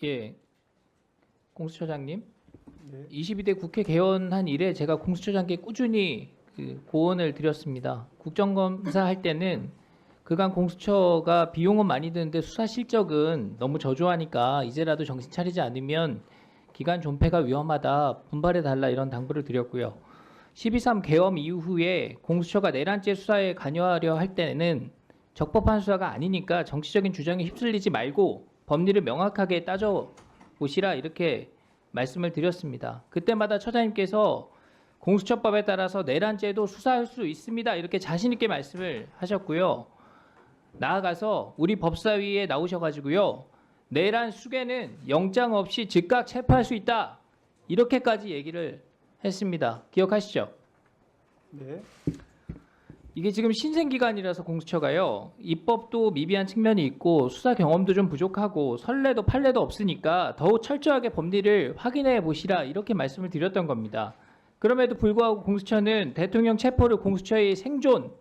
예, 공수처장님. 네. 22대 국회 개원한 이래 제가 공수처장께 꾸준히 고언을 드렸습니다. 국정감사 할 때는 그간 공수처가 비용은 많이 드는데 수사 실적은 너무 저조하니까 이제라도 정신 차리지 않으면 기간 존폐가 위험하다, 분발해달라 이런 당부를 드렸고요. 12.3 계엄 이후에 공수처가 내란죄 수사에 관여하려 할 때는 적법한 수사가 아니니까 정치적인 주장에 휩쓸리지 말고 법리를 명확하게 따져보시라 이렇게 말씀을 드렸습니다. 그때마다 처장님께서 공수처법에 따라서 내란죄도 수사할 수 있습니다. 이렇게 자신 있게 말씀을 하셨고요. 나아가서 우리 법사위에 나오셔가지고요. 내란 수괴는 영장 없이 즉각 체포할 수 있다. 이렇게까지 얘기를 했습니다. 기억하시죠? 네. 이게 지금 신생기관이라서 공수처가요. 입법도 미비한 측면이 있고 수사 경험도 좀 부족하고 선례도 판례도 없으니까 더욱 철저하게 법리를 확인해 보시라 이렇게 말씀을 드렸던 겁니다. 그럼에도 불구하고 공수처는 대통령 체포를 공수처의 생존,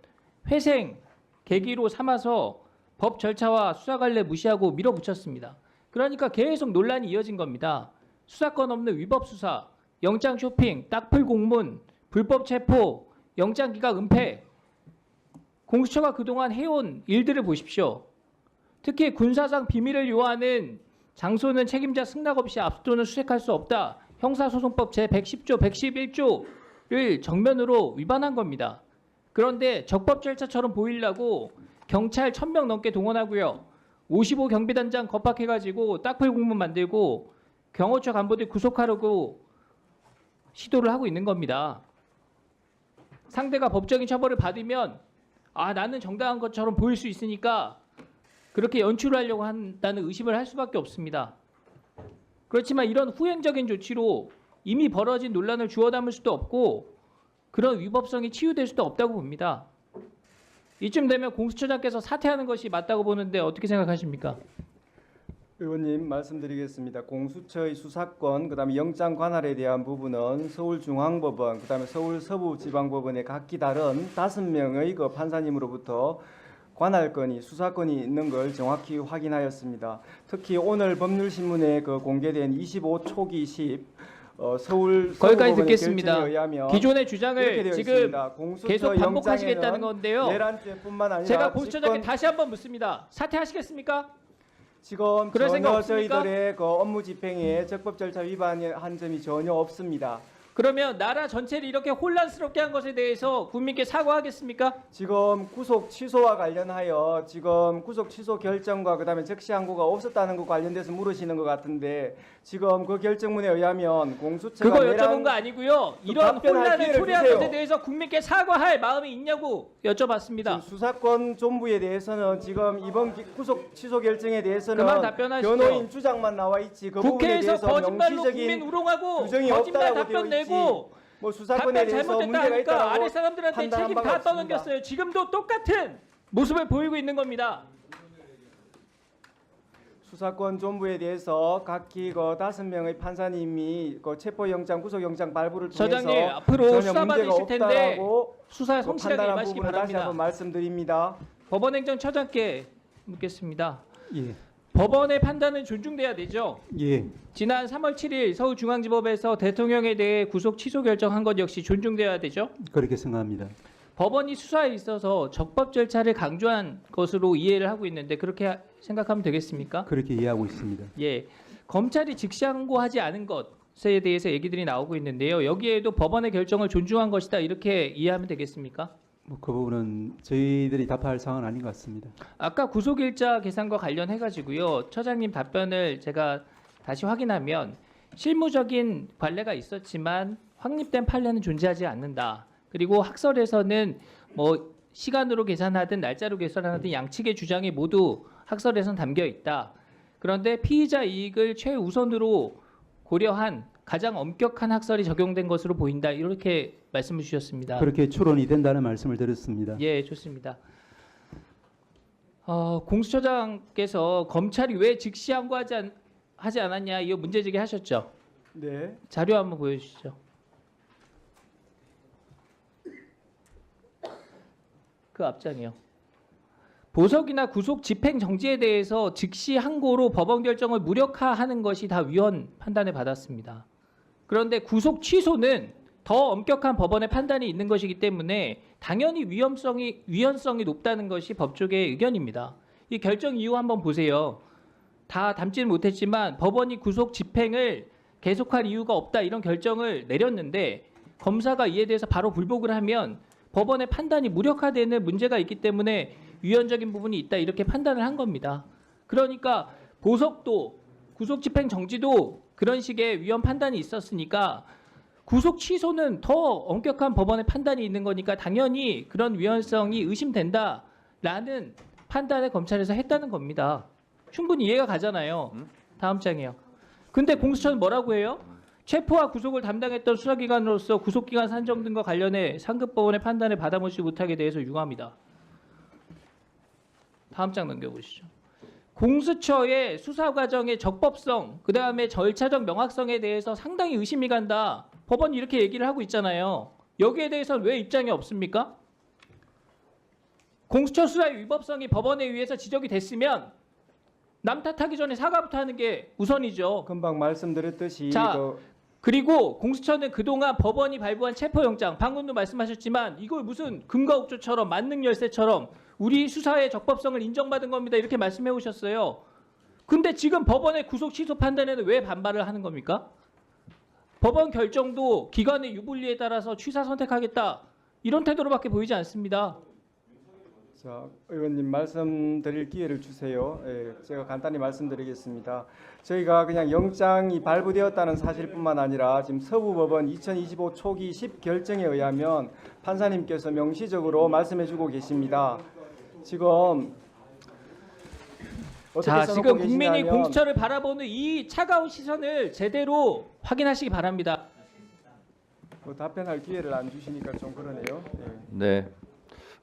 회생, 계기로 삼아서 법 절차와 수사 관례 무시하고 밀어붙였습니다. 그러니까 계속 논란이 이어진 겁니다. 수사권 없는 위법 수사, 영장 쇼핑, 딱풀 공문, 불법 체포, 영장 기각 은폐. 공수처가 그동안 해온 일들을 보십시오. 특히 군사상 비밀을 요하는 장소는 책임자 승낙 없이 압수토는 수색할 수 없다. 형사소송법 제110조, 111조를 정면으로 위반한 겁니다. 그런데 적법 절차처럼 보이려고 경찰 1000명 넘게 동원하고요. 55 경비단장 겁박해가지고 딱풀 공문 만들고 경호처 간부들 구속하려고 시도를 하고 있는 겁니다. 상대가 법적인 처벌을 받으면 나는 정당한 것처럼 보일 수 있으니까 그렇게 연출하려고 한다는 의심을 할 수밖에 없습니다. 그렇지만 이런 후행적인 조치로 이미 벌어진 논란을 주워 담을 수도 없고 그런 위법성이 치유될 수도 없다고 봅니다. 이쯤 되면 공수처장께서 사퇴하는 것이 맞다고 보는데 어떻게 생각하십니까? 의원님 말씀드리겠습니다. 공수처의 수사권, 그다음에 영장 관할에 대한 부분은 서울중앙법원, 그다음에 서울서부지방법원의 각기 다른 5명의 그 판사님으로부터 관할권이 수사권이 있는 걸 정확히 확인하였습니다. 특히 오늘 법률신문에 그 공개된 25초기 10 서울 거기까지 듣겠습니다. 의하면 기존의 주장을 지금 계속 반복하시겠다는 건데요. 내란죄뿐만 아니라 제가 공수처장께 다시 한번 묻습니다. 사퇴하시겠습니까? 지금 그럴 생각 전혀 없습니까? 저희들의 그 업무 집행에 적법 절차 위반한 점이 전혀 없습니다. 그러면 나라 전체를 이렇게 혼란스럽게 한 것에 대해서 국민께 사과하겠습니까? 지금 구속 취소와 관련하여 지금 구속 취소 결정과 그다음에 적시 항고가 없었다는 것 관련돼서 물으시는 것 같은데 지금 그 결정문에 의하면 공수처가 그거 여쭤본 거 아니고요. 이런 혼란을 초래한 것에 대해서 국민께 사과할 마음이 있냐고 여쭤봤습니다. 수사권 존부에 대해서는 지금 이번 구속 취소 결정에 대해서는 그만 답변하시죠. 변호인 주장만 나와 있지 그 부분에 국회에서 대해서 거짓말로 국민 명시적인 우롱하고 규정이 거짓말 없다라고 답변 되어 있지. 내고 뭐 수사권에 답변 대해서 잘못됐다 문제가 하니까 있다고 아래 사람들한테 판단한 책임 바가 다 없습니다. 떠넘겼어요. 지금도 똑같은 모습을 보이고 있는 겁니다. 수사권 존부에 대해서 각기 그 5명의 판사님이 그 체포영장, 구속영장 발부를 통해서 저장님 앞으로 전혀 수사 문제가 받으실 텐데 없다라고 수사에 그 성실하게 판단한 임하시기 부분을 다시 바랍니다. 한번 말씀드립니다. 법원행정처장께 묻겠습니다. 예, 법원의 판단은 존중돼야 되죠. 예, 지난 3월 7일 서울중앙지법에서 대통령에 대해 구속 취소 결정한 것 역시 존중돼야 되죠. 그렇게 생각합니다. 법원이 수사에 있어서 적법 절차를 강조한 것으로 이해를 하고 있는데 그렇게 생각하면 되겠습니까? 그렇게 이해하고 있습니다. 예, 검찰이 즉시항고하지 않은 것에 대해서 얘기들이 나오고 있는데요. 여기에도 법원의 결정을 존중한 것이다 이렇게 이해하면 되겠습니까? 뭐 그 부분은 저희들이 답할 사항은 아닌 것 같습니다. 아까 구속일자 계산과 관련해 가지고요. 처장님 답변을 제가 다시 확인하면 실무적인 관례가 있었지만 확립된 판례는 존재하지 않는다. 그리고 학설에서는 뭐 시간으로 계산하든 날짜로 계산하든 양측의 주장이 모두 학설에선 담겨 있다. 그런데 피의자 이익을 최우선으로 고려한 가장 엄격한 학설이 적용된 것으로 보인다. 이렇게 말씀을 주셨습니다. 그렇게 추론이 된다는 말씀을 드렸습니다. 예, 좋습니다. 공수처장께서 검찰이 왜 즉시 하지 않았냐 이 문제 제기하셨죠. 네. 자료 한번 보여주시죠. 그 앞장이요. 보석이나 구속 집행 정지에 대해서 즉시 항고로 법원 결정을 무력화하는 것이 다 위헌 판단을 받았습니다. 그런데 구속 취소는 더 엄격한 법원의 판단이 있는 것이기 때문에 당연히 위헌성이 높다는 것이 법조계의 의견입니다. 이 결정 이유 한번 보세요. 다 담지는 못했지만 법원이 구속 집행을 계속할 이유가 없다 이런 결정을 내렸는데 검사가 이에 대해서 바로 불복을 하면 법원의 판단이 무력화되는 문제가 있기 때문에 위헌적인 부분이 있다 이렇게 판단을 한 겁니다. 그러니까 보석도 구속 집행 정지도 그런 식의 위헌 판단이 있었으니까 구속 취소는 더 엄격한 법원의 판단이 있는 거니까 당연히 그런 위헌성이 의심된다라는 판단을 검찰에서 했다는 겁니다. 충분히 이해가 가잖아요. 다음 장이요. 근데 공수처는 뭐라고 해요? 체포와 구속을 담당했던 수사기관으로서 구속기간 산정 등과 관련해 상급법원의 판단을 받아보지 못하게 대해서 유감이다. 다음 장 넘겨보시죠. 공수처의 수사 과정의 적법성, 그 다음에 절차적 명확성에 대해서 상당히 의심이 간다. 법원이 이렇게 얘기를 하고 있잖아요. 여기에 대해서는 왜 입장이 없습니까? 공수처 수사의 위법성이 법원에 의해서 지적이 됐으면 남 탓하기 전에 사과부터 하는 게 우선이죠. 금방 말씀드렸듯이 자, 그리고 공수처는 그동안 법원이 발부한 체포영장, 방금도 말씀하셨지만 이걸 무슨 금과옥조처럼 만능열쇠처럼 우리 수사의 적법성을 인정받은 겁니다. 이렇게 말씀해 오셨어요. 근데 지금 법원의 구속 취소 판단에는 왜 반발을 하는 겁니까? 법원 결정도 기관의 유불리에 따라서 취사 선택하겠다. 이런 태도로밖에 보이지 않습니다. 자, 의원님 말씀드릴 기회를 주세요. 예, 제가 간단히 말씀드리겠습니다. 저희가 그냥 영장이 발부되었다는 사실뿐만 아니라 지금 서부법원 2025 초기 10결정에 의하면 판사님께서 명시적으로 말씀해주고 계십니다. 지금 어떻게 자, 써놓고 지금 국민이 계시냐면 공수처를 바라보는 이 차가운 시선을 제대로 확인하시기 바랍니다. 뭐 답변할 기회를 안 주시니까 좀 그러네요. 예. 네,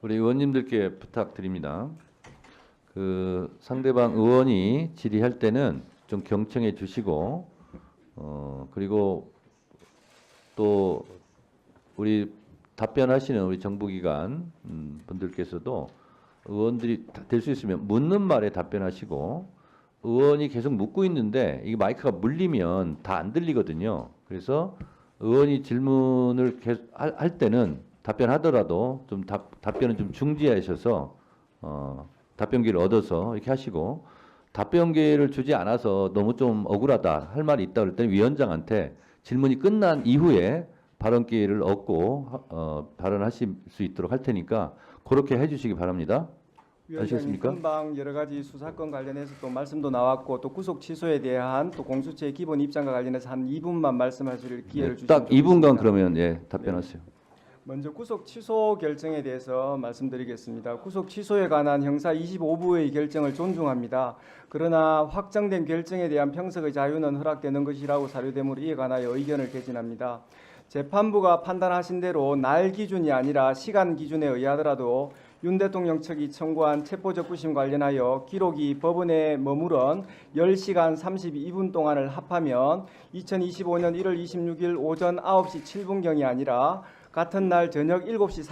우리 의원님들께 부탁드립니다. 그 상대방 의원이 질의할 때는 좀 경청해 주시고, 그리고 또 우리 답변하시는 우리 정부기관 분들께서도 의원들이 될 수 있으면 묻는 말에 답변하시고, 의원이 계속 묻고 있는데 이게 마이크가 물리면 다 안 들리거든요. 그래서 의원이 질문을 계속 할 때는 답변하더라도 좀 답변은 좀 중지하셔서 답변 기회를 얻어서 이렇게 하시고, 답변 기회를 주지 않아서 너무 좀 억울하다 할 말이 있다 그럴 때는 위원장한테 질문이 끝난 이후에 발언 기회를 얻고 발언하실 수 있도록 할 테니까 그렇게 해주시기 바랍니다. 위원장님 아시겠습니까? 금방 여러 가지 수사권 관련해서 또 말씀도 나왔고 또 구속 취소에 대한 또 공수처의 기본 입장과 관련해서 한 2분만 말씀하실 기회를 주시면 딱 2분간 좋겠습니다. 그러면 예 답변하세요. 먼저 구속 취소 결정에 대해서 말씀드리겠습니다. 구속 취소에 관한 형사 25부의 결정을 존중합니다. 그러나 확정된 결정에 대한 평석의 자유는 허락되는 것이라고 사료되므로 이에 관하여 의견을 개진합니다. 재판부가 판단하신 대로 날 기준이 아니라 시간 기준에 의하더라도 윤 대통령 측이 청구한 체포적부심 관련하여 기록이 법원에 머무른 10시간 32분 동안을 합하면 2025년 1월 26일 오전 9시 7분경이 아니라 같은 날 저녁 7시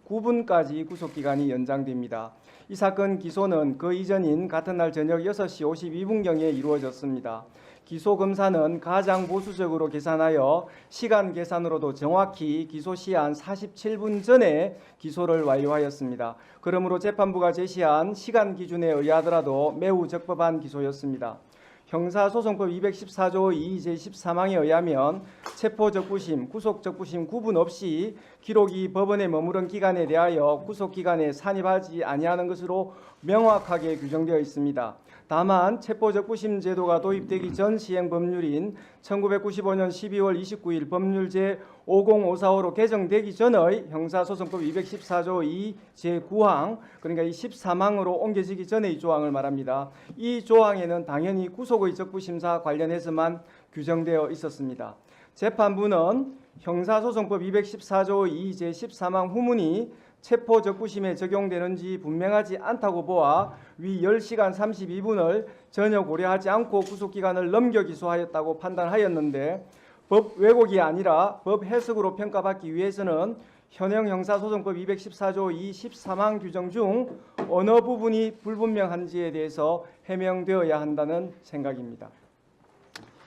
39분까지 구속기간이 연장됩니다. 이 사건 기소는 그 이전인 같은 날 저녁 6시 52분경에 이루어졌습니다. 기소 검사는 가장 보수적으로 계산하여 시간 계산으로도 정확히 기소 시한 47분 전에 기소를 완료하였습니다. 그러므로 재판부가 제시한 시간 기준에 의하더라도 매우 적법한 기소였습니다. 형사소송법 214조 2 제13항에 의하면 체포적부심, 구속적부심 구분 없이 기록이 법원에 머무른 기간에 대하여 구속기간에 산입하지 아니하는 것으로 명확하게 규정되어 있습니다. 다만 체포적부심 제도가 도입되기 전 시행 법률인 1995년 12월 29일 법률 제50545로 개정되기 전의 형사소송법 214조 2 제9항 그러니까 이 13항으로 옮겨지기 전의 조항을 말합니다. 이 조항에는 당연히 구속의 적부심사 관련해서만 규정되어 있었습니다. 재판부는 형사소송법 214조 2 제13항 후문이 체포적부심에 적용되는지 분명하지 않다고 보아 위 10시간 32분을 전혀 고려하지 않고 구속기간을 넘겨 기소하였다고 판단하였는데 법 왜곡이 아니라 법 해석으로 평가받기 위해서는 현행 형사소송법 214조 2 13항 규정 중 어느 부분이 불분명한지에 대해서 해명되어야 한다는 생각입니다.